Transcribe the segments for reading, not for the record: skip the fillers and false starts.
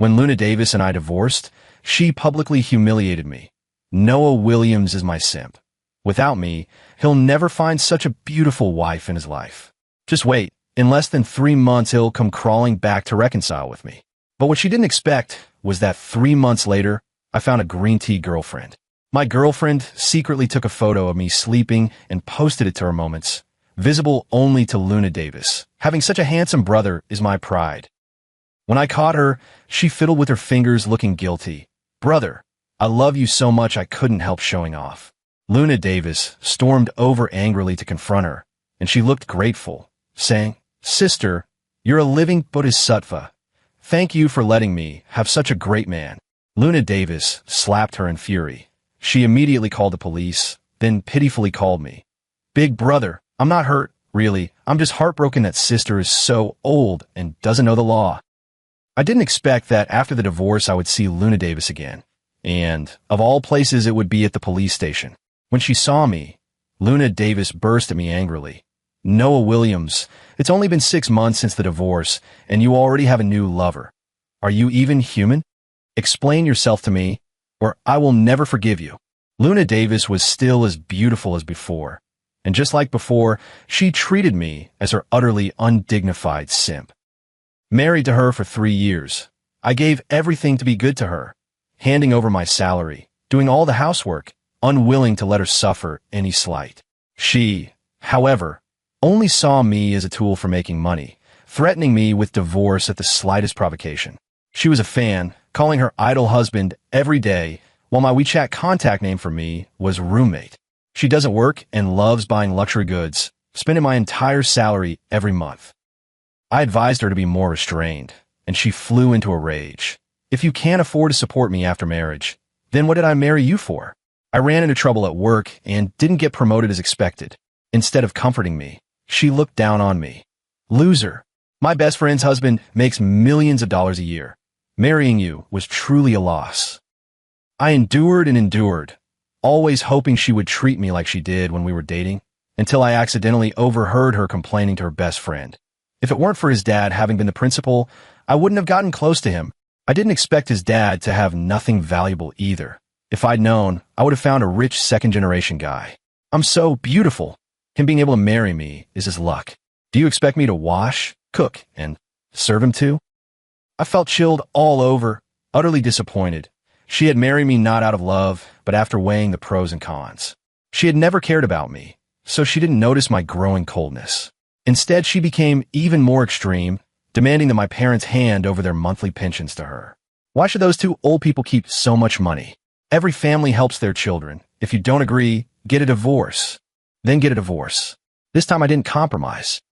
When Luna Davis and I divorced, she publicly humiliated me. Noah Williams is my simp. Without me, he'll never find such a beautiful wife in his life. Just wait. In less than 3 months, he'll come crawling back to reconcile with me. But what she didn't expect was that 3 months later, I found a green tea girlfriend. My girlfriend secretly took a photo of me sleeping and posted it to her moments, visible only to Luna Davis. Having such a handsome brother is my pride. When I caught her, she fiddled with her fingers looking guilty. Brother, I love you so much I couldn't help showing off. Luna Davis stormed over angrily to confront her, and she looked grateful, saying, Sister, you're a living bodhisattva. Thank you for letting me have such a great man. Luna Davis slapped her in fury. She immediately called the police, then pitifully called me. Big brother, I'm not hurt, really. I'm just heartbroken that sister is so old and doesn't know the law. I didn't expect that after the divorce I would see Luna Davis again. And, of all places, it would be at the police station. When she saw me, Luna Davis burst at me angrily. Noah Williams, it's only been 6 months since the divorce, and you already have a new lover. Are you even human? Explain yourself to me, or I will never forgive you. Luna Davis was still as beautiful as before, and just like before, she treated me as her utterly undignified simp. Married to her for 3 years, I gave everything to be good to her, handing over my salary, doing all the housework, unwilling to let her suffer any slight. She, however, only saw me as a tool for making money, threatening me with divorce at the slightest provocation. She was a fan, calling her idol husband every day, while my WeChat contact name for me was roommate. She doesn't work and loves buying luxury goods, spending my entire salary every month. I advised her to be more restrained, and she flew into a rage. If you can't afford to support me after marriage, then what did I marry you for? I ran into trouble at work and didn't get promoted as expected. Instead of comforting me, she looked down on me. Loser. My best friend's husband makes millions of dollars a year. Marrying you was truly a loss. I endured and endured, always hoping she would treat me like she did when we were dating, until I accidentally overheard her complaining to her best friend. If it weren't for his dad having been the principal, I wouldn't have gotten close to him. I didn't expect his dad to have nothing valuable either. If I'd known, I would have found a rich second-generation guy. I'm so beautiful. Him being able to marry me is his luck. Do you expect me to wash, cook, and serve him too? I felt chilled all over, utterly disappointed. She had married me not out of love, but after weighing the pros and cons. She had never cared about me, so she didn't notice my growing coldness. Instead, she became even more extreme, demanding that my parents hand over their monthly pensions to her. Why should those two old people keep so much money? Every family helps their children. If you don't agree, get a divorce. Then get a divorce. This time I didn't compromise.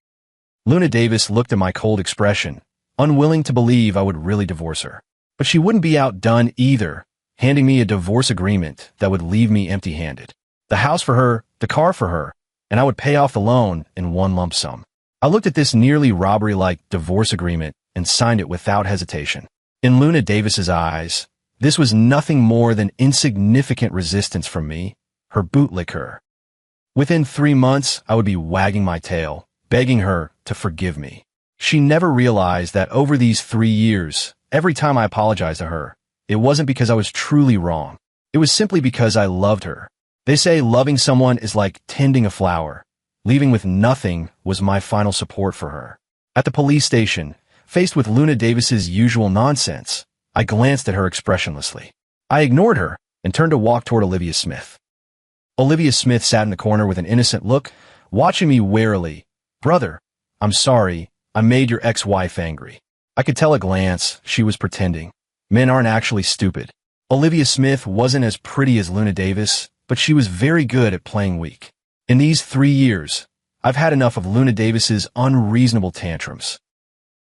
Luna Davis looked at my cold expression, unwilling to believe I would really divorce her. But she wouldn't be outdone either, handing me a divorce agreement that would leave me empty-handed. The house for her, the car for her, and I would pay off the loan in one lump sum. I looked at this nearly robbery-like divorce agreement and signed it without hesitation. In Luna Davis's eyes, this was nothing more than insignificant resistance from me, her bootlicker. Within 3 months, I would be wagging my tail, begging her to forgive me. She never realized that over these 3 years, every time I apologized to her, it wasn't because I was truly wrong. It was simply because I loved her. They say loving someone is like tending a flower. Leaving with nothing was my final support for her. At the police station, faced with Luna Davis's usual nonsense, I glanced at her expressionlessly. I ignored her and turned to walk toward Olivia Smith. Olivia Smith sat in the corner with an innocent look, watching me warily. Brother, I'm sorry, I made your ex-wife angry. I could tell at a glance she was pretending. Men aren't actually stupid. Olivia Smith wasn't as pretty as Luna Davis, but she was very good at playing weak. In these 3 years, I've had enough of Luna Davis's unreasonable tantrums.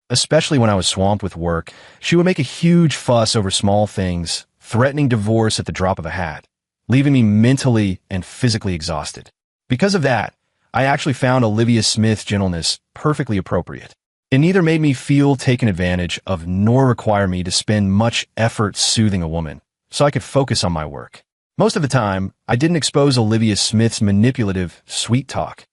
Especially when I was swamped with work, she would make a huge fuss over small things, threatening divorce at the drop of a hat, leaving me mentally and physically exhausted. Because of that, I actually found Olivia Smith's gentleness perfectly appropriate. It neither made me feel taken advantage of nor require me to spend much effort soothing a woman, so I could focus on my work. Most of the time, I didn't expose Olivia Smith's manipulative, sweet talk.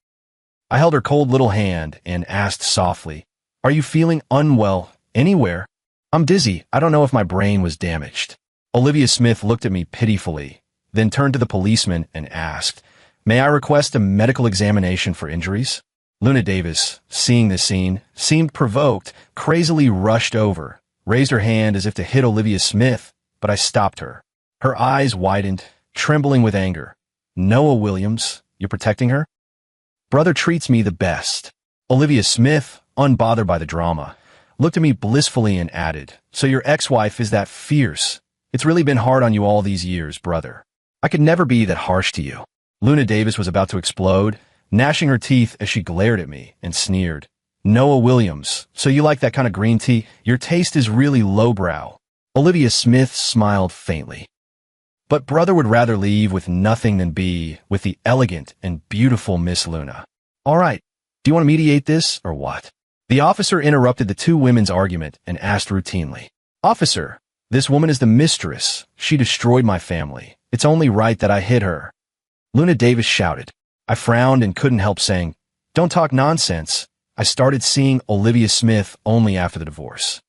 I held her cold little hand and asked softly, Are you feeling unwell anywhere? I'm dizzy. I don't know if my brain was damaged. Olivia Smith looked at me pitifully, then turned to the policeman and asked, "May I request a medical examination for injuries?" Luna Davis, seeing this scene, seemed provoked, crazily rushed over, raised her hand as if to hit Olivia Smith, but I stopped her. Her eyes widened, trembling with anger. "Noah Williams, you're protecting her?" "Brother treats me the best." Olivia Smith, unbothered by the drama, looked at me blissfully and added, "So your ex-wife is that fierce? It's really been hard on you all these years, brother. I could never be that harsh to you." Luna Davis was about to explode, gnashing her teeth as she glared at me and sneered. "Noah Williams, so you like that kind of green tea? Your taste is really lowbrow." Olivia Smith smiled faintly. "But brother would rather leave with nothing than be with the elegant and beautiful Miss Luna. All right, do you want to mediate this or what?" The officer interrupted the two women's argument and asked routinely, "Officer, this woman is the mistress. She destroyed my family. It's only right that I hit her." Luna Davis shouted. I frowned and couldn't help saying, "Don't talk nonsense." I started seeing Olivia Smith only after the divorce.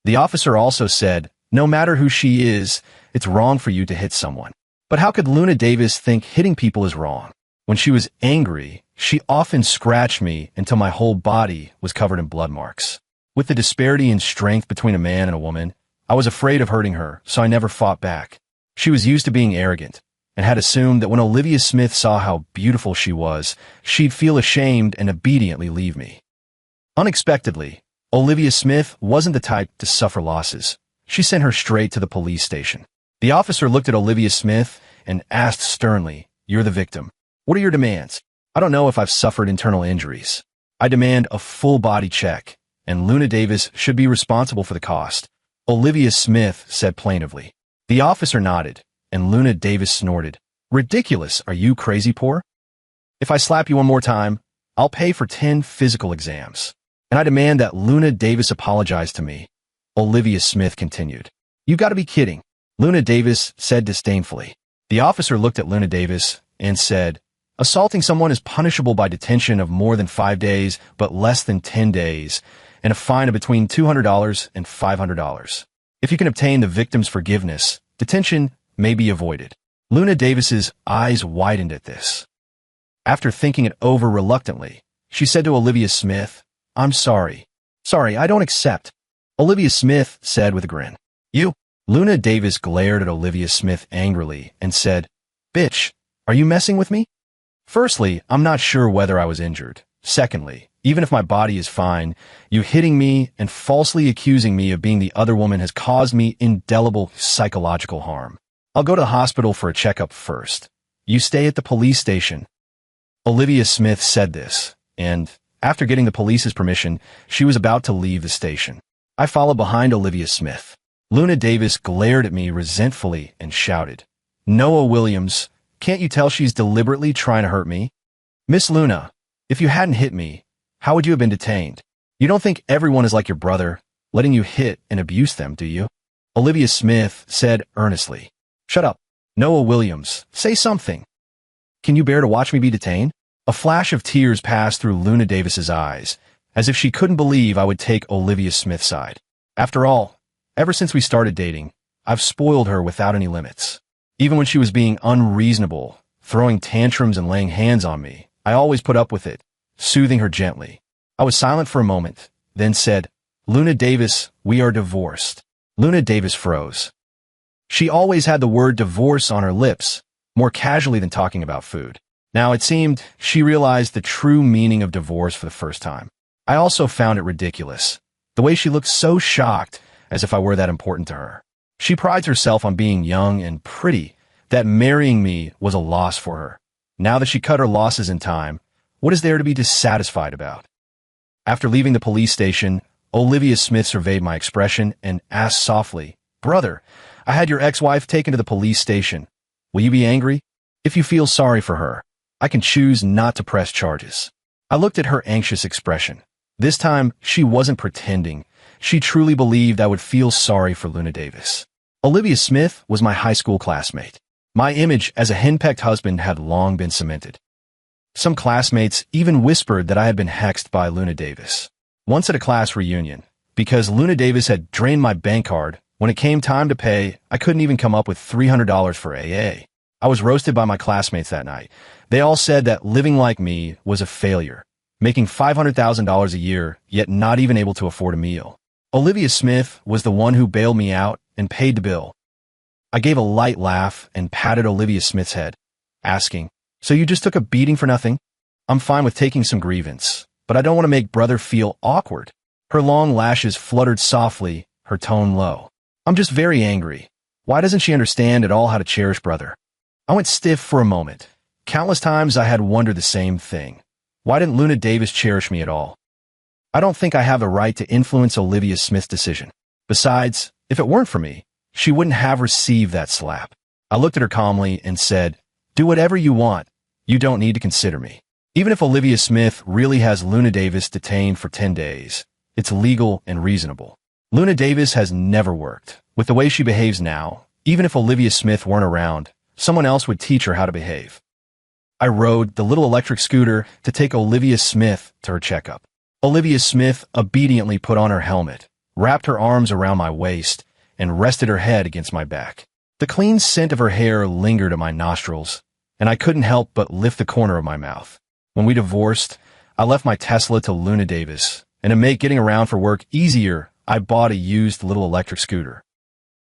The officer also said, "No matter who she is, it's wrong for you to hit someone." But how could Luna Davis think hitting people is wrong? When she was angry, she often scratched me until my whole body was covered in blood marks. With the disparity in strength between a man and a woman, I was afraid of hurting her, so I never fought back. She was used to being arrogant, and had assumed that when Olivia Smith saw how beautiful she was, she'd feel ashamed and obediently leave me. Unexpectedly, Olivia Smith wasn't the type to suffer losses. She sent her straight to the police station. The officer looked at Olivia Smith and asked sternly, "You're the victim. What are your demands?" "I don't know if I've suffered internal injuries. I demand a full body check, and Luna Davis should be responsible for the cost," Olivia Smith said plaintively. The officer nodded, and Luna Davis snorted. "Ridiculous, are you crazy poor? If I slap you one more time, I'll pay for 10 physical exams. And I demand that Luna Davis apologize to me," Olivia Smith continued. "You've got to be kidding," Luna Davis said disdainfully. The officer looked at Luna Davis and said, "Assaulting someone is punishable by detention of more than 5 days, but less than 10 days, and a fine of between $200 and $500. If you can obtain the victim's forgiveness, detention may be avoided." Luna Davis's eyes widened at this. After thinking it over reluctantly, she said to Olivia Smith, "I'm sorry. Sorry, I don't accept," Olivia Smith said with a grin. "You?" Luna Davis glared at Olivia Smith angrily and said, "Bitch, are you messing with me? Firstly, I'm not sure whether I was injured. Secondly, even if my body is fine, you hitting me and falsely accusing me of being the other woman has caused me indelible psychological harm. I'll go to the hospital for a checkup first. You stay at the police station." Olivia Smith said this, and after getting the police's permission, she was about to leave the station. I followed behind Olivia Smith. Luna Davis glared at me resentfully and shouted, "Noah Williams, can't you tell she's deliberately trying to hurt me? Miss Luna, if you hadn't hit me, how would you have been detained? You don't think everyone is like your brother, letting you hit and abuse them, do you?" Olivia Smith said earnestly, "Shut up. Noah Williams, say something. Can you bear to watch me be detained?" A flash of tears passed through Luna Davis's eyes, as if she couldn't believe I would take Olivia Smith's side. After all, ever since we started dating, I've spoiled her without any limits. Even when she was being unreasonable, throwing tantrums and laying hands on me, I always put up with it, soothing her gently. I was silent for a moment, then said, "Luna Davis, we are divorced." Luna Davis froze. She always had the word divorce on her lips, more casually than talking about food. Now it seemed she realized the true meaning of divorce for the first time. I also found it ridiculous, the way she looked so shocked, as if I were that important to her. She prides herself on being young and pretty, that marrying me was a loss for her. Now that she cut her losses in time, what is there to be dissatisfied about? After leaving the police station, Olivia Smith surveyed my expression and asked softly, "Brother, I had your ex-wife taken to the police station. Will you be angry? If you feel sorry for her, I can choose not to press charges." I looked at her anxious expression. This time, she wasn't pretending. She truly believed I would feel sorry for Luna Davis. Olivia Smith was my high school classmate. My image as a henpecked husband had long been cemented. Some classmates even whispered that I had been hexed by Luna Davis. Once at a class reunion, because Luna Davis had drained my bank card. When it came time to pay, I couldn't even come up with $300 for AA. I was roasted by my classmates that night. They all said that living like me was a failure, making $500,000 a year, yet not even able to afford a meal. Olivia Smith was the one who bailed me out and paid the bill. I gave a light laugh and patted Olivia Smith's head, asking, "So you just took a beating for nothing?" "I'm fine with taking some grievance, but I don't want to make brother feel awkward." Her long lashes fluttered softly, her tone low. "I'm just very angry. Why doesn't she understand at all how to cherish brother?" I went stiff for a moment. Countless times I had wondered the same thing. Why didn't Luna Davis cherish me at all? I don't think I have the right to influence Olivia Smith's decision. Besides, if it weren't for me, she wouldn't have received that slap. I looked at her calmly and said, "Do whatever you want. You don't need to consider me." Even if Olivia Smith really has Luna Davis detained for 10 days, it's legal and reasonable. Luna Davis has never worked. With the way she behaves now, even if Olivia Smith weren't around, someone else would teach her how to behave. I rode the little electric scooter to take Olivia Smith to her checkup. Olivia Smith obediently put on her helmet, wrapped her arms around my waist, and rested her head against my back. The clean scent of her hair lingered at my nostrils, and I couldn't help but lift the corner of my mouth. When we divorced, I left my Tesla to Luna Davis, and to make getting around for work easier, I bought a used little electric scooter.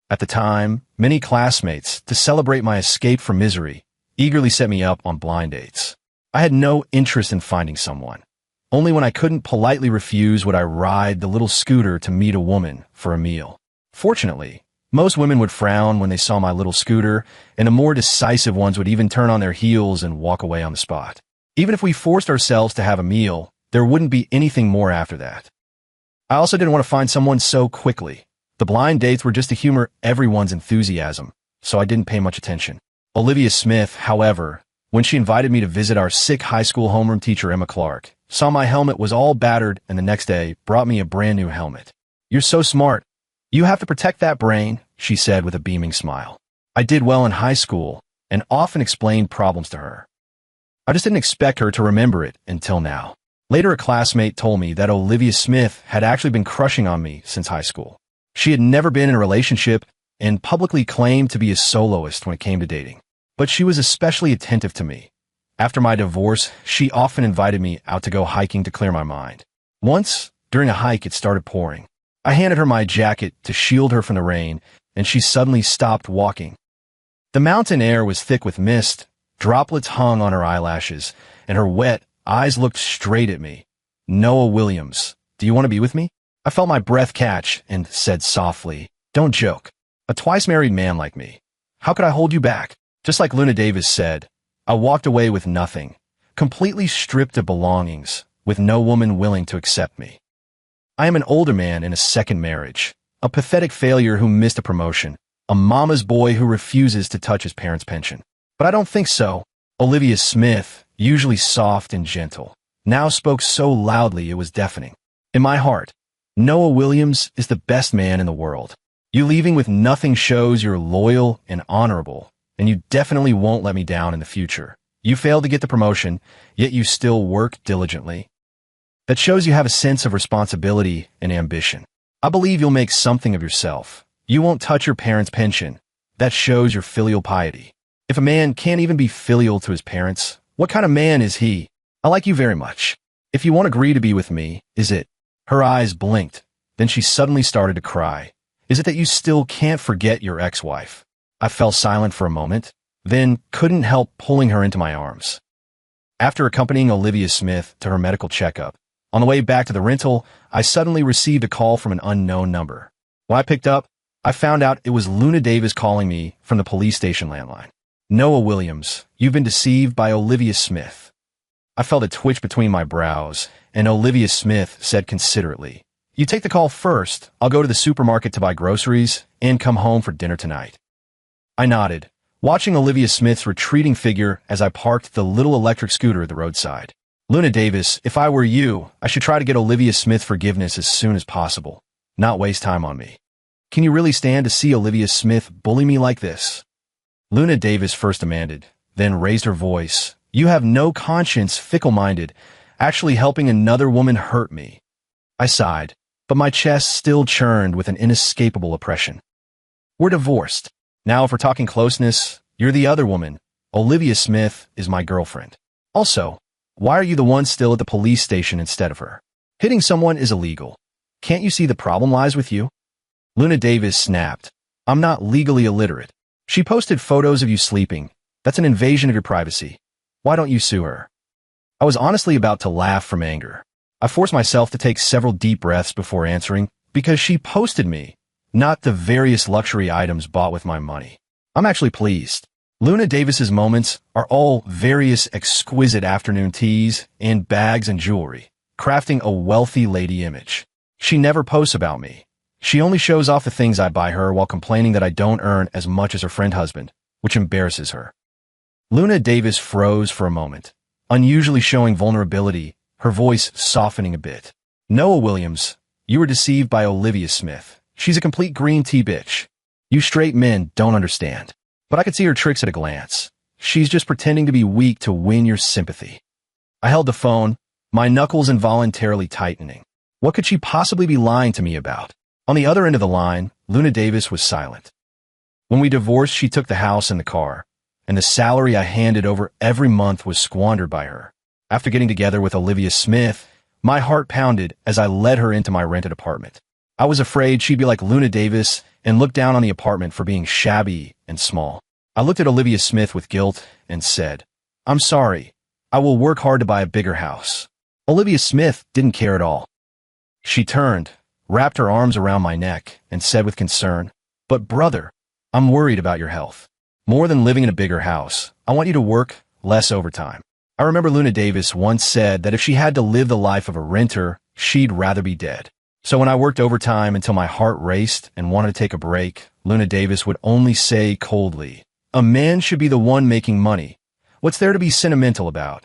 At the time, many classmates, to celebrate my escape from misery, eagerly set me up on blind dates. I had no interest in finding someone. Only when I couldn't politely refuse would I ride the little scooter to meet a woman for a meal. Fortunately, most women would frown when they saw my little scooter, and the more decisive ones would even turn on their heels and walk away on the spot. Even if we forced ourselves to have a meal, there wouldn't be anything more after that. I also didn't want to find someone so quickly. The blind dates were just to humor everyone's enthusiasm, so I didn't pay much attention. Olivia Smith, however, when she invited me to visit our sick high school homeroom teacher Emma Clark, saw my helmet was all battered and the next day brought me a brand new helmet. "You're so smart. You have to protect that brain," she said with a beaming smile. I did well in high school and often explained problems to her. I just didn't expect her to remember it until now. Later, a classmate told me that Olivia Smith had actually been crushing on me since high school. She had never been in a relationship and publicly claimed to be a soloist when it came to dating. But she was especially attentive to me. After my divorce, she often invited me out to go hiking to clear my mind. Once, during a hike, it started pouring. I handed her my jacket to shield her from the rain, and she suddenly stopped walking. The mountain air was thick with mist, droplets hung on her eyelashes, and her wet eyes looked straight at me. "Noah Williams, do you want to be with me?" I felt my breath catch and said softly, "Don't joke. A twice-married man like me. How could I hold you back?" Just like Luna Davis said, I walked away with nothing, completely stripped of belongings, with no woman willing to accept me. I am an older man in a second marriage, a pathetic failure who missed a promotion, a mama's boy who refuses to touch his parents' pension. But I don't think so. Olivia Smith, usually soft and gentle, now spoke so loudly it was deafening. In my heart, Noah Williams is the best man in the world. You leaving with nothing shows you're loyal and honorable, and you definitely won't let me down in the future. You failed to get the promotion, yet you still work diligently. That shows you have a sense of responsibility and ambition. I believe you'll make something of yourself. You won't touch your parents' pension. That shows your filial piety. If a man can't even be filial to his parents, what kind of man is he? I like you very much. If you won't agree to be with me, is it? Her eyes blinked. Then she suddenly started to cry. Is it that you still can't forget your ex-wife? I fell silent for a moment, then couldn't help pulling her into my arms. After accompanying Olivia Smith to her medical checkup, on the way back to the rental, I suddenly received a call from an unknown number. When I picked up, I found out it was Luna Davis calling me from the police station landline. "Noah Williams, you've been deceived by Olivia Smith." I felt a twitch between my brows, and Olivia Smith said considerately, "You take the call first. I'll go to the supermarket to buy groceries and come home for dinner tonight." I nodded, watching Olivia Smith's retreating figure as I parked the little electric scooter at the roadside. Luna Davis, if I were you, I should try to get Olivia Smith forgiveness as soon as possible, not waste time on me. Can you really stand to see Olivia Smith bully me like this? Luna Davis first demanded, then raised her voice. "You have no conscience, fickle-minded, actually helping another woman hurt me." I sighed. but my chest still churned with an inescapable oppression. We're divorced. Now, if we're talking closeness, you're the other woman. Olivia Smith is my girlfriend. Also, why are you the one still at the police station instead of her? Hitting someone is illegal. Can't you see the problem lies with you? Luna Davis snapped. I'm not legally illiterate. She posted photos of you sleeping. That's an invasion of your privacy. Why don't you sue her? I was honestly about to laugh from anger. I forced myself to take several deep breaths before answering because she posted me, not the various luxury items bought with my money. I'm actually pleased. Luna Davis's moments are all various exquisite afternoon teas and bags and jewelry, crafting a wealthy lady image. She never posts about me. She only shows off the things I buy her while complaining that I don't earn as much as her friend husband, which embarrasses her. Luna Davis froze for a moment, unusually showing vulnerability, her voice softening a bit. Noah Williams, you were deceived by Olivia Smith. She's a complete green tea bitch. You straight men don't understand. But I could see her tricks at a glance. She's just pretending to be weak to win your sympathy. I held the phone, my knuckles involuntarily tightening. What could she possibly be lying to me about? On the other end of the line, Luna Davis was silent. When we divorced, she took the house and the car, and the salary I handed over every month was squandered by her. After getting together with Olivia Smith, my heart pounded as I led her into my rented apartment. I was afraid she'd be like Luna Davis and look down on the apartment for being shabby and small. I looked at Olivia Smith with guilt and said, I'm sorry. I will work hard to buy a bigger house. Olivia Smith didn't care at all. She turned, wrapped her arms around my neck, and said with concern, But brother, I'm worried about your health. More than living in a bigger house, I want you to work less overtime. I remember Luna Davis once said that if she had to live the life of a renter, she'd rather be dead. So when I worked overtime until my heart raced and wanted to take a break, Luna Davis would only say coldly, a man should be the one making money. What's there to be sentimental about?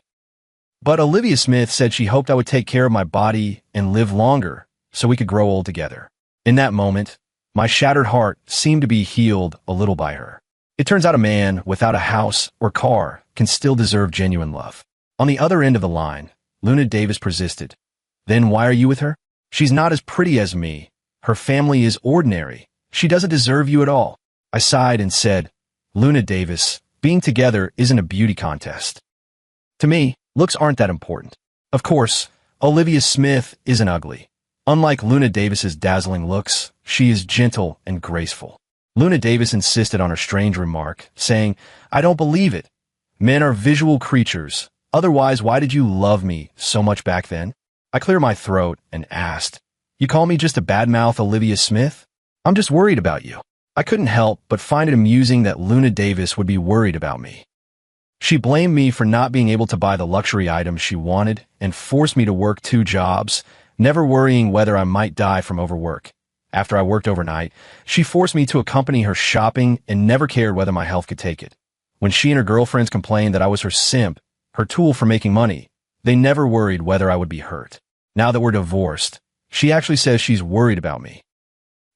But Olivia Smith said she hoped I would take care of my body and live longer so we could grow old together. In that moment, my shattered heart seemed to be healed a little by her. It turns out a man without a house or car can still deserve genuine love. On the other end of the line, Luna Davis persisted. Then why are you with her? She's not as pretty as me. Her family is ordinary. She doesn't deserve you at all. I sighed and said, Luna Davis, being together isn't a beauty contest. To me, looks aren't that important. Of course, Olivia Smith isn't ugly. Unlike Luna Davis's dazzling looks, she is gentle and graceful. Luna Davis insisted on her strange remark, saying, I don't believe it. Men are visual creatures. Otherwise, why did you love me so much back then? I cleared my throat and asked, You call me just a badmouth Olivia Smith? I'm just worried about you. I couldn't help but find it amusing that Luna Davis would be worried about me. She blamed me for not being able to buy the luxury items she wanted and forced me to work 2 jobs, never worrying whether I might die from overwork. After I worked overnight, she forced me to accompany her shopping and never cared whether my health could take it. When she and her girlfriends complained that I was her simp, her tool for making money, they never worried whether I would be hurt. Now that we're divorced, she actually says she's worried about me.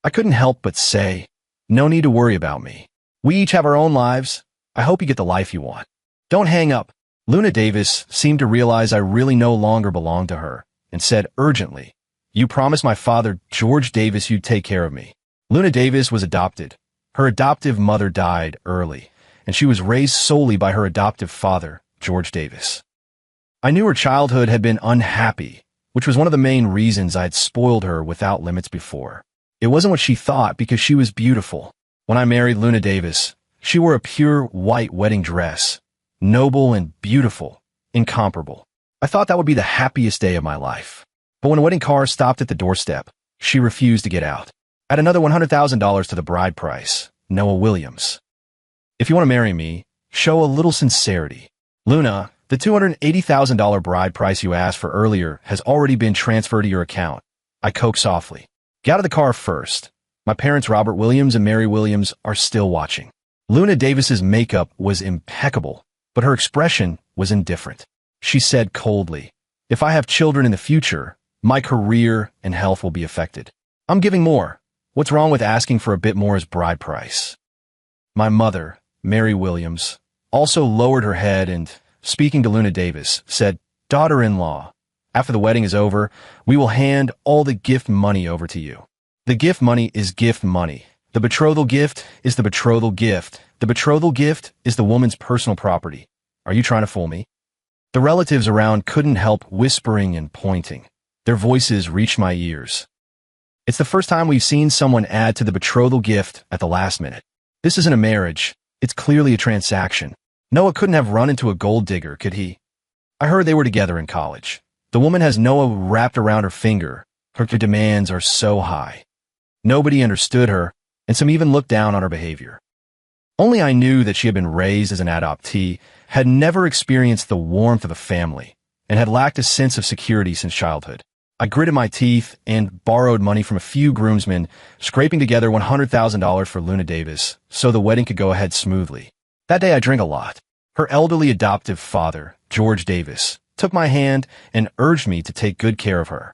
I couldn't help but say, no need to worry about me. We each have our own lives. I hope you get the life you want. Don't hang up. Luna Davis seemed to realize I really no longer belonged to her and said urgently, You promised my father, George Davis, you'd take care of me. Luna Davis was adopted. Her adoptive mother died early, and she was raised solely by her adoptive father, George Davis. I knew her childhood had been unhappy, which was one of the main reasons I had spoiled her without limits before. It wasn't what she thought because she was beautiful. When I married Luna Davis, she wore a pure white wedding dress, noble and beautiful, incomparable. I thought that would be the happiest day of my life. But when a wedding car stopped at the doorstep, she refused to get out. Add another $100,000 to the bride price, Noah Williams. If you want to marry me, show a little sincerity. Luna, the $280,000 bride price you asked for earlier has already been transferred to your account. I coaxed softly. Get out of the car first. My parents, Robert Williams and Mary Williams, are still watching. Luna Davis's makeup was impeccable, but her expression was indifferent. She said coldly, If I have children in the future, my career and health will be affected. I'm giving more. What's wrong with asking for a bit more as bride price? My mother, Mary Williams, also lowered her head and, speaking to Luna Davis, said, Daughter-in-law, After the wedding is over, we will hand all the gift money over to you. The gift money is gift money. The betrothal gift is the betrothal gift. The betrothal gift is the woman's personal property. Are you trying to fool me? The relatives around couldn't help whispering and pointing. Their voices reached my ears. It's the first time we've seen someone add to the betrothal gift at the last minute. This isn't a marriage. It's clearly a transaction. Noah couldn't have run into a gold digger, could he? I heard they were together in college. The woman has Noah wrapped around her finger. Her demands are so high. Nobody understood her, and some even looked down on her behavior. Only I knew that she had been raised as an adoptee, had never experienced the warmth of a family, and had lacked a sense of security since childhood. I gritted my teeth and borrowed money from a few groomsmen, scraping together $100,000 for Luna Davis so the wedding could go ahead smoothly. That day I drank a lot. Her elderly adoptive father, George Davis, took my hand and urged me to take good care of her.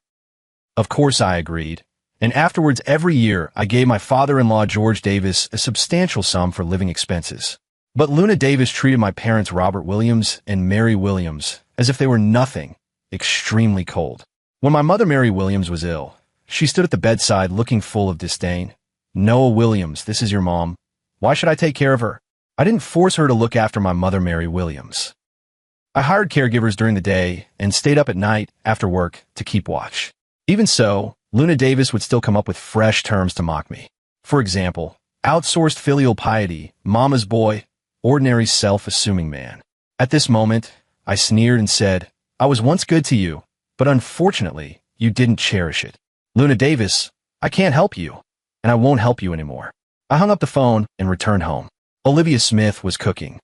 Of course I agreed, and afterwards every year I gave my father-in-law George Davis a substantial sum for living expenses. But Luna Davis treated my parents Robert Williams and Mary Williams as if they were nothing, extremely cold. When my mother Mary Williams was ill, she stood at the bedside looking full of disdain. Noah Williams, this is your mom. Why should I take care of her? I didn't force her to look after my mother Mary Williams. I hired caregivers during the day and stayed up at night after work to keep watch. Even so, Luna Davis would still come up with fresh terms to mock me. For example, outsourced filial piety, mama's boy, ordinary self-assuming man. At this moment, I sneered and said, I was once good to you, but unfortunately, you didn't cherish it. Luna Davis, I can't help you, and I won't help you anymore. I hung up the phone and returned home. Olivia Smith was cooking.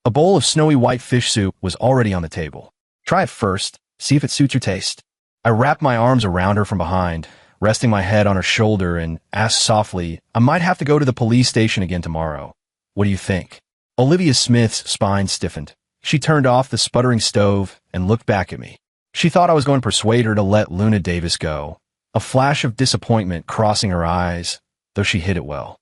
A bowl of snowy white fish soup was already on the table. Try it first, see if it suits your taste. I wrapped my arms around her from behind, resting my head on her shoulder, and asked softly, I might have to go to the police station again tomorrow. What do you think? Olivia Smith's spine stiffened. She turned off the sputtering stove and looked back at me. She thought I was going to persuade her to let Luna Davis go, a flash of disappointment crossing her eyes, though she hid it well.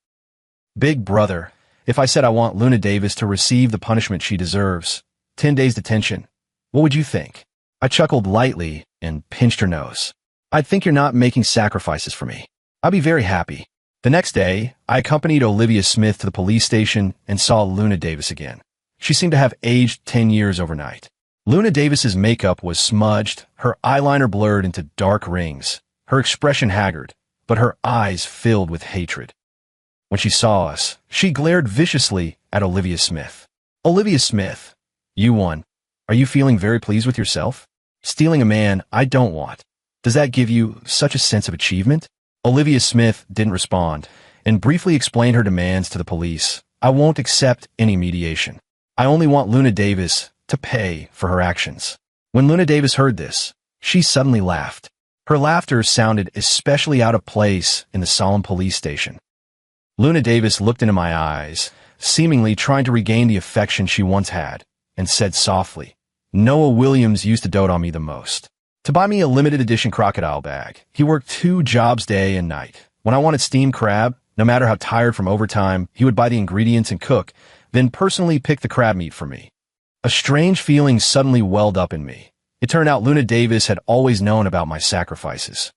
Big brother, if I said I want Luna Davis to receive the punishment she deserves, 10 days detention, what would you think? I chuckled lightly and pinched her nose. I'd think you're not making sacrifices for me. I'd be very happy. The next day, I accompanied Olivia Smith to the police station and saw Luna Davis again. She seemed to have aged 10 years overnight. Luna Davis's makeup was smudged, her eyeliner blurred into dark rings, her expression haggard, but her eyes filled with hatred. When she saw us, she glared viciously at Olivia Smith. Olivia Smith, you won. Are you feeling very pleased with yourself? Stealing a man I don't want. Does that give you such a sense of achievement? Olivia Smith didn't respond and briefly explained her demands to the police. I won't accept any mediation. I only want Luna Davis to pay for her actions. When Luna Davis heard this, she suddenly laughed. Her laughter sounded especially out of place in the solemn police station. Luna Davis looked into my eyes, seemingly trying to regain the affection she once had, and said softly, Noah Williams used to dote on me the most. To buy me a limited edition crocodile bag, he worked 2 jobs day and night. When I wanted steamed crab, no matter how tired from overtime, he would buy the ingredients and cook, then personally pick the crab meat for me. A strange feeling suddenly welled up in me. It turned out Luna Davis had always known about my sacrifices.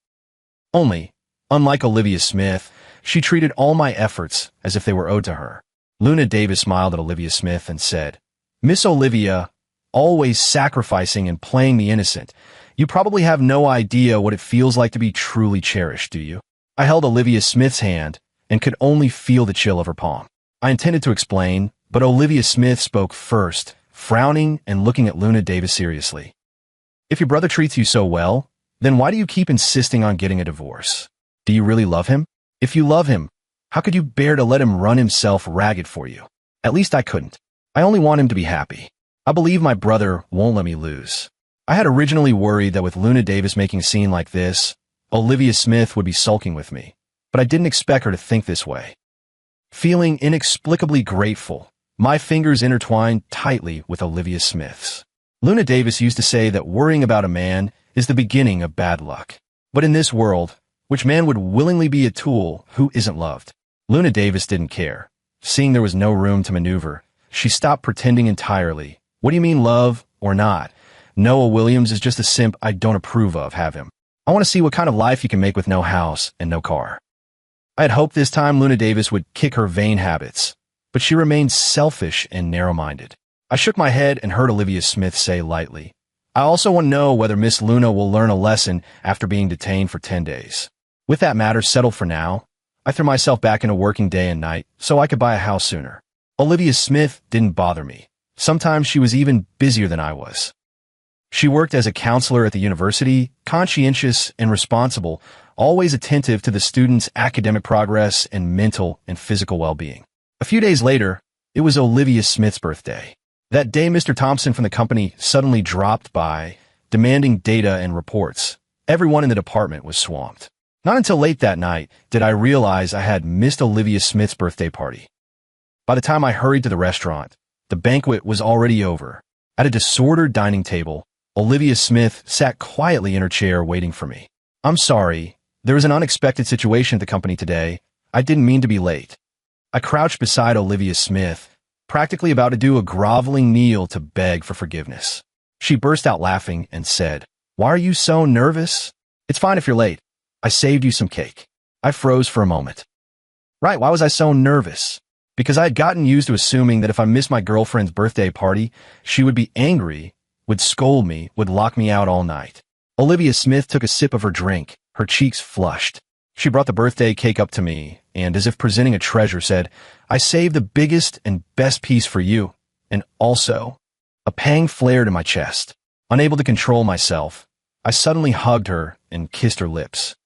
Only, unlike Olivia Smith, she treated all my efforts as if they were owed to her. Luna Davis smiled at Olivia Smith and said, Miss Olivia, always sacrificing and playing the innocent, you probably have no idea what it feels like to be truly cherished, do you? I held Olivia Smith's hand and could only feel the chill of her palm. I intended to explain, but Olivia Smith spoke first, frowning and looking at Luna Davis seriously. If your brother treats you so well, then why do you keep insisting on getting a divorce? Do you really love him? If you love him, how could you bear to let him run himself ragged for you? At least I couldn't. I only want him to be happy. I believe my brother won't let me lose. I had originally worried that with Luna Davis making a scene like this, Olivia Smith would be sulking with me, but I didn't expect her to think this way. Feeling inexplicably grateful, my fingers intertwined tightly with Olivia Smith's. Luna Davis used to say that worrying about a man is the beginning of bad luck. But in this world, which man would willingly be a tool who isn't loved? Luna Davis didn't care. Seeing there was no room to maneuver, she stopped pretending entirely. What do you mean love or not? Noah Williams is just a simp I don't approve of, have him. I want to see what kind of life you can make with no house and no car. I had hoped this time Luna Davis would kick her vain habits, but she remained selfish and narrow-minded. I shook my head and heard Olivia Smith say lightly, I also want to know whether Miss Luna will learn a lesson after being detained for 10 days. With that matter settled for now, I threw myself back into working day and night so I could buy a house sooner. Olivia Smith didn't bother me. Sometimes she was even busier than I was. She worked as a counselor at the university, conscientious and responsible, always attentive to the students' academic progress and mental and physical well-being. A few days later, it was Olivia Smith's birthday. That day, Mr. Thompson from the company suddenly dropped by, demanding data and reports. Everyone in the department was swamped. Not until late that night did I realize I had missed Olivia Smith's birthday party. By the time I hurried to the restaurant, the banquet was already over. At a disordered dining table, Olivia Smith sat quietly in her chair waiting for me. I'm sorry, there was an unexpected situation at the company today. I didn't mean to be late. I crouched beside Olivia Smith, practically about to do a groveling kneel to beg for forgiveness. She burst out laughing and said, Why are you so nervous? It's fine if you're late. I saved you some cake. I froze for a moment. Right, why was I so nervous? Because I had gotten used to assuming that if I missed my girlfriend's birthday party, she would be angry, would scold me, would lock me out all night. Olivia Smith took a sip of her drink, her cheeks flushed. She brought the birthday cake up to me, and as if presenting a treasure said, I saved the biggest and best piece for you. And also, a pang flared in my chest. Unable to control myself, I suddenly hugged her and kissed her lips.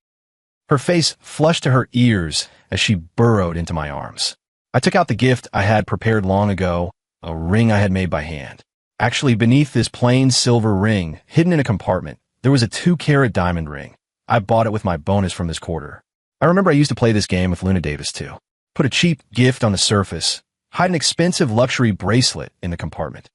Her face flushed to her ears as she burrowed into my arms. I took out the gift I had prepared long ago, a ring I had made by hand. Actually, beneath this plain silver ring, hidden in a compartment, there was a 2-carat diamond ring. I bought it with my bonus from this quarter. I remember I used to play this game with Luna Davis too. Put a cheap gift on the surface, hide an expensive luxury bracelet in the compartment.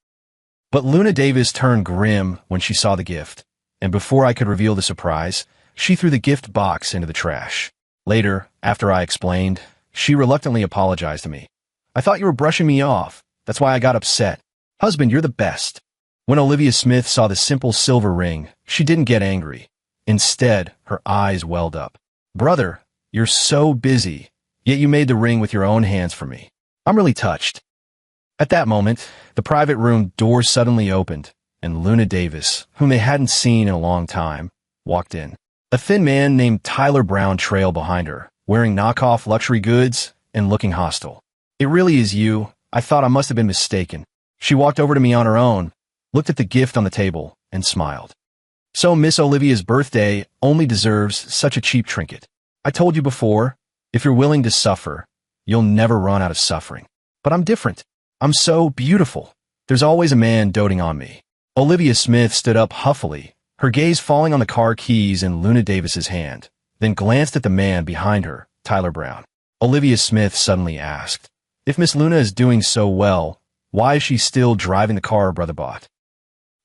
But Luna Davis turned grim when she saw the gift, and before I could reveal the surprise, she threw the gift box into the trash. Later, after I explained, she reluctantly apologized to me. I thought you were brushing me off. That's why I got upset. Husband, you're the best. When Olivia Smith saw the simple silver ring, she didn't get angry. Instead, her eyes welled up. Brother, you're so busy, yet you made the ring with your own hands for me. I'm really touched. At that moment, the private room door suddenly opened, and Luna Davis, whom they hadn't seen in a long time, walked in. A thin man named Tyler Brown trailed behind her, wearing knockoff luxury goods and looking hostile. It really is you. I thought I must have been mistaken. She walked over to me on her own, looked at the gift on the table, and smiled. So Miss Olivia's birthday only deserves such a cheap trinket. I told you before, if you're willing to suffer, you'll never run out of suffering. But I'm different. I'm so beautiful. There's always a man doting on me. Olivia Smith stood up huffily, her gaze falling on the car keys in Luna Davis's hand, then glanced at the man behind her, Tyler Brown. Olivia Smith suddenly asked, If Miss Luna is doing so well, why is she still driving the car her brother bought?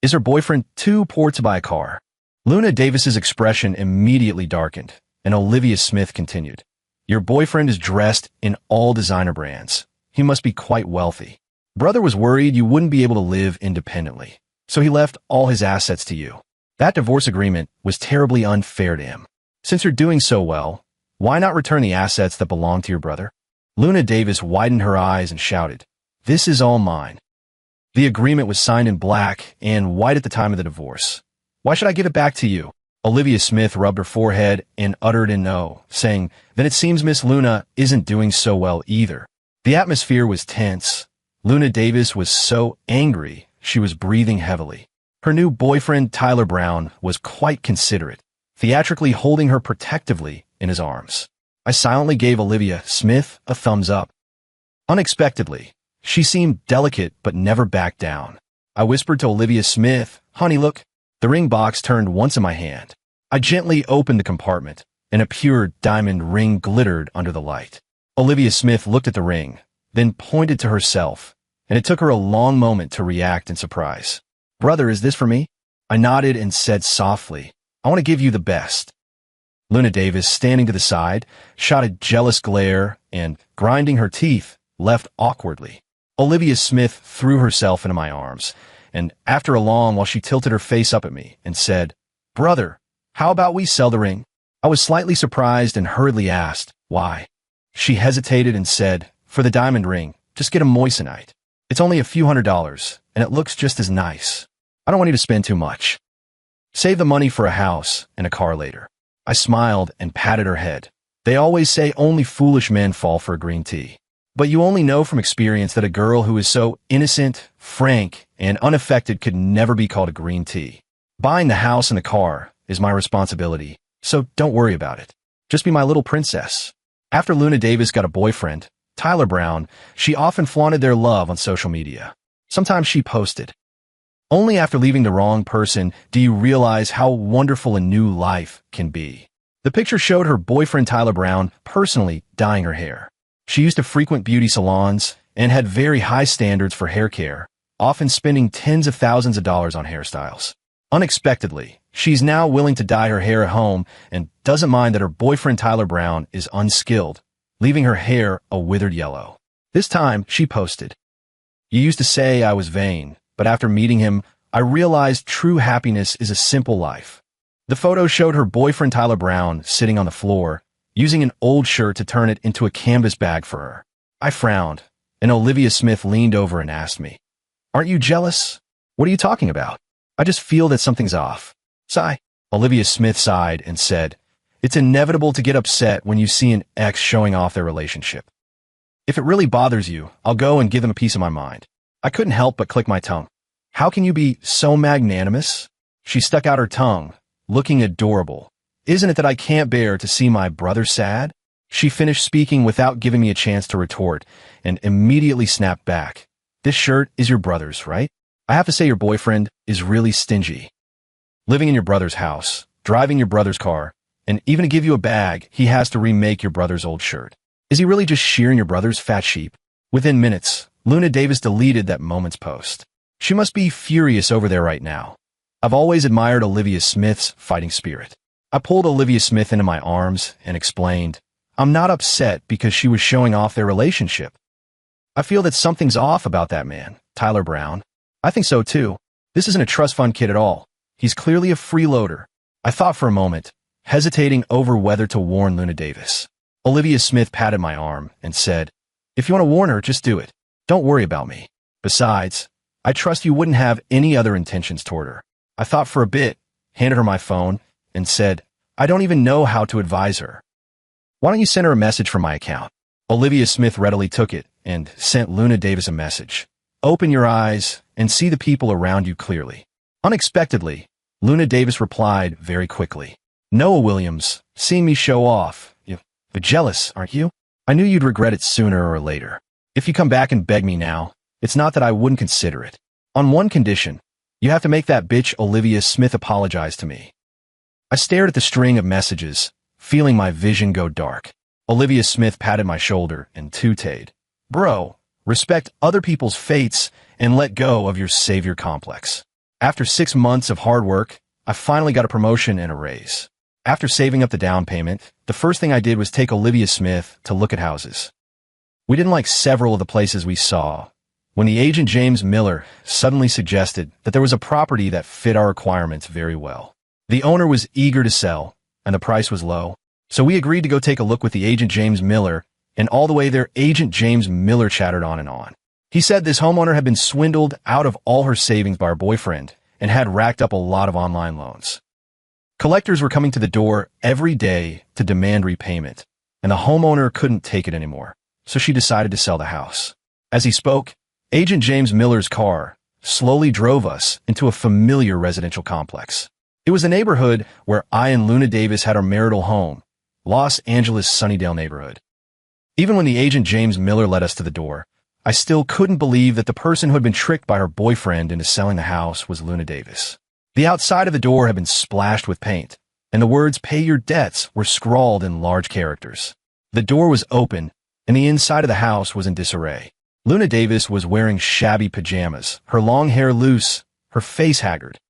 Is her boyfriend too poor to buy a car? Luna Davis's expression immediately darkened, and Olivia Smith continued, Your boyfriend is dressed in all designer brands. He must be quite wealthy. Brother was worried you wouldn't be able to live independently, so he left all his assets to you. That divorce agreement was terribly unfair to him. Since you're doing so well, why not return the assets that belong to your brother? Luna Davis widened her eyes and shouted, This is all mine. The agreement was signed in black and white at the time of the divorce. Why should I give it back to you? Olivia Smith rubbed her forehead and uttered a no, saying, Then it seems Miss Luna isn't doing so well either. The atmosphere was tense. Luna Davis was so angry, she was breathing heavily. Her new boyfriend, Tyler Brown, was quite considerate, theatrically holding her protectively in his arms. I silently gave Olivia Smith a thumbs up. Unexpectedly, she seemed delicate but never backed down. I whispered to Olivia Smith, Honey, look. The ring box turned once in my hand. I gently opened the compartment, and a pure diamond ring glittered under the light. Olivia Smith looked at the ring, then pointed to herself, and it took her a long moment to react in surprise. Brother, is this for me? I nodded and said softly, I want to give you the best. Luna Davis, standing to the side, shot a jealous glare and, grinding her teeth, left awkwardly. Olivia Smith threw herself into my arms, and after a long while she tilted her face up at me and said, "Brother, how about we sell the ring?" I was slightly surprised and hurriedly asked, "Why?" She hesitated and said, "For the diamond ring, just get a moissanite. It's only a few $100s, and it looks just as nice. I don't want you to spend too much. Save the money for a house and a car later." I smiled and patted her head. They always say only foolish men fall for a green tea. But you only know from experience that a girl who is so innocent, frank, and unaffected could never be called a green tea. Buying the house and the car is my responsibility, so don't worry about it. Just be my little princess. After Luna Davis got a boyfriend, Tyler Brown, she often flaunted their love on social media. Sometimes she posted, "Only after leaving the wrong person do you realize how wonderful a new life can be." The picture showed her boyfriend Tyler Brown personally dyeing her hair. She used to frequent beauty salons and had very high standards for hair care, often spending tens of thousands of dollars on hairstyles. Unexpectedly, she's now willing to dye her hair at home and doesn't mind that her boyfriend Tyler Brown is unskilled, leaving her hair a withered yellow. This time, she posted, "You used to say I was vain, but after meeting him, I realized true happiness is a simple life." The photo showed her boyfriend Tyler Brown sitting on the floor, using an old shirt to turn it into a canvas bag for her. I frowned, and Olivia Smith leaned over and asked me, "Aren't you jealous? What are you talking about? I just feel that something's off." Sigh. Olivia Smith sighed and said, "It's inevitable to get upset when you see an ex showing off their relationship. If it really bothers you, I'll go and give them a piece of my mind." I couldn't help but click my tongue. "How can you be so magnanimous?" She stuck out her tongue, looking adorable. "Isn't it that I can't bear to see my brother sad?" She finished speaking without giving me a chance to retort, and immediately snapped back. "This shirt is your brother's, right? I have to say your boyfriend is really stingy. Living in your brother's house, driving your brother's car, and even to give you a bag, he has to remake your brother's old shirt. Is he really just shearing your brother's fat sheep?" Within minutes, Luna Davis deleted that moment's post. She must be furious over there right now. I've always admired Olivia Smith's fighting spirit. I pulled Olivia Smith into my arms and explained, "I'm not upset because she was showing off their relationship. I feel that something's off about that man, Tyler Brown. I think so too. This isn't a trust fund kid at all. He's clearly a freeloader." I thought for a moment, hesitating over whether to warn Luna Davis. Olivia Smith patted my arm and said, "If you want to warn her, just do it. Don't worry about me. Besides, I trust you wouldn't have any other intentions toward her." I thought for a bit, handed her my phone, and said, "I don't even know how to advise her. Why don't you send her a message from my account?" Olivia Smith readily took it and sent Luna Davis a message. "Open your eyes and see the people around you clearly." Unexpectedly, Luna Davis replied very quickly, "Noah Williams, seeing me show off, you're jealous, aren't you? I knew you'd regret it sooner or later. If you come back and beg me now, it's not that I wouldn't consider it. On one condition, you have to make that bitch Olivia Smith apologize to me." I stared at the string of messages, feeling my vision go dark. Olivia Smith patted my shoulder and tooted, "Bro, respect other people's fates and let go of your savior complex." After 6 months of hard work, I finally got a promotion and a raise. After saving up the down payment, the first thing I did was take Olivia Smith to look at houses. We didn't like several of the places we saw, when the agent James Miller suddenly suggested that there was a property that fit our requirements very well. The owner was eager to sell, and the price was low, so we agreed to go take a look with the agent James Miller, and all the way there, agent James Miller chattered on and on. He said this homeowner had been swindled out of all her savings by her boyfriend and had racked up a lot of online loans. Collectors were coming to the door every day to demand repayment, and the homeowner couldn't take it anymore, so she decided to sell the house. As he spoke, agent James Miller's car slowly drove us into a familiar residential complex. It was a neighborhood where I and Luna Davis had our marital home, Los Angeles' Sunnydale neighborhood. Even when the agent James Miller led us to the door, I still couldn't believe that the person who had been tricked by her boyfriend into selling the house was Luna Davis. The outside of the door had been splashed with paint, and the words "Pay your debts" were scrawled in large characters. The door was open, and the inside of the house was in disarray. Luna Davis was wearing shabby pajamas, her long hair loose, her face haggard.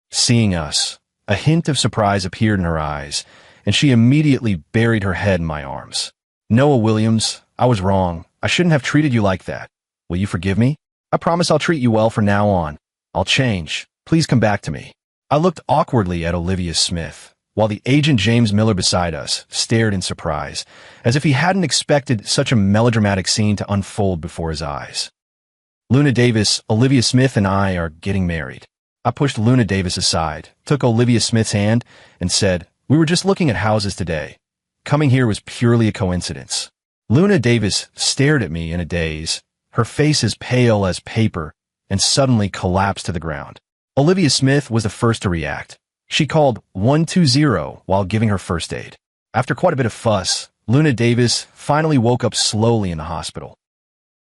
Seeing us, a hint of surprise appeared in her eyes, and she immediately buried her head in my arms. "Noah Williams, I was wrong. I shouldn't have treated you like that. Will you forgive me? I promise I'll treat you well from now on." I'll change. Please come back to me. I looked awkwardly at Olivia Smith, while the agent James Miller beside us stared in surprise, as if he hadn't expected such a melodramatic scene to unfold before his eyes. Luna Davis, Olivia Smith and I are getting married. I pushed Luna Davis aside, took Olivia Smith's hand, and said, "We were just looking at houses today. Coming here was purely a coincidence." Luna Davis stared at me in a daze, her face as pale as paper, and suddenly collapsed to the ground. Olivia Smith was the first to react. She called 120 while giving her first aid. After quite a bit of fuss, Luna Davis finally woke up slowly in the hospital.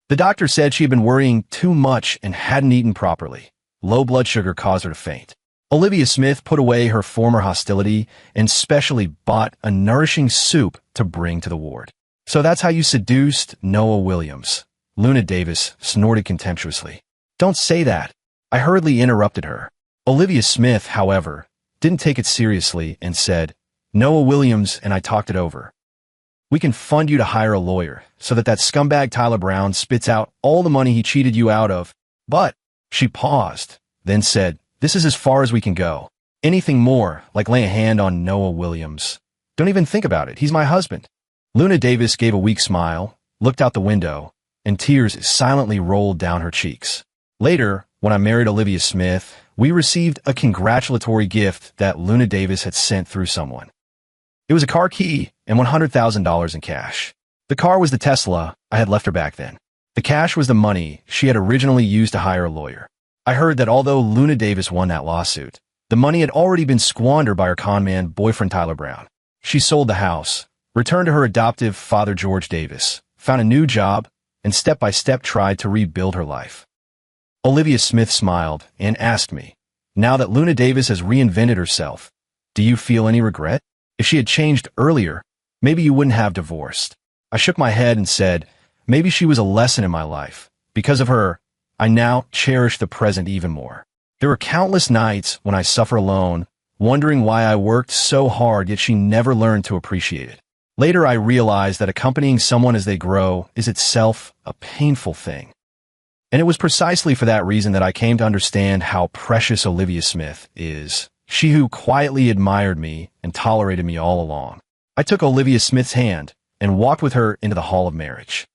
The doctor said she had been worrying too much and hadn't eaten properly. Low blood sugar caused her to faint. Olivia Smith put away her former hostility and specially bought a nourishing soup to bring to the ward. "So that's how you seduced Noah Williams," Luna Davis snorted contemptuously. "Don't say that." I hurriedly interrupted her. Olivia Smith, however, didn't take it seriously and said, "Noah Williams and I talked it over. We can fund you to hire a lawyer so that scumbag Tyler Brown spits out all the money he cheated you out of. But," she paused, then said, "this is as far as we can go. Anything more, like lay a hand on Noah Williams, don't even think about it. He's my husband." Luna Davis gave a weak smile, looked out the window, and tears silently rolled down her cheeks. Later, when I married Olivia Smith, we received a congratulatory gift that Luna Davis had sent through someone. It was a car key and $100,000 in cash. The car was the Tesla I had left her back then. The cash was the money she had originally used to hire a lawyer. I heard that although Luna Davis won that lawsuit, the money had already been squandered by her conman boyfriend Tyler Brown. She sold the house, returned to her adoptive father George Davis, found a new job, and step-by-step tried to rebuild her life. Olivia Smith smiled and asked me, "Now that Luna Davis has reinvented herself, do you feel any regret? If she had changed earlier, maybe you wouldn't have divorced." I shook my head and said, "Maybe she was a lesson in my life. Because of her, I now cherish the present even more." There were countless nights when I suffer alone, wondering why I worked so hard yet she never learned to appreciate it. Later I realized that accompanying someone as they grow is itself a painful thing. And it was precisely for that reason that I came to understand how precious Olivia Smith is, she who quietly admired me and tolerated me all along. I took Olivia Smith's hand and walked with her into the hall of marriage.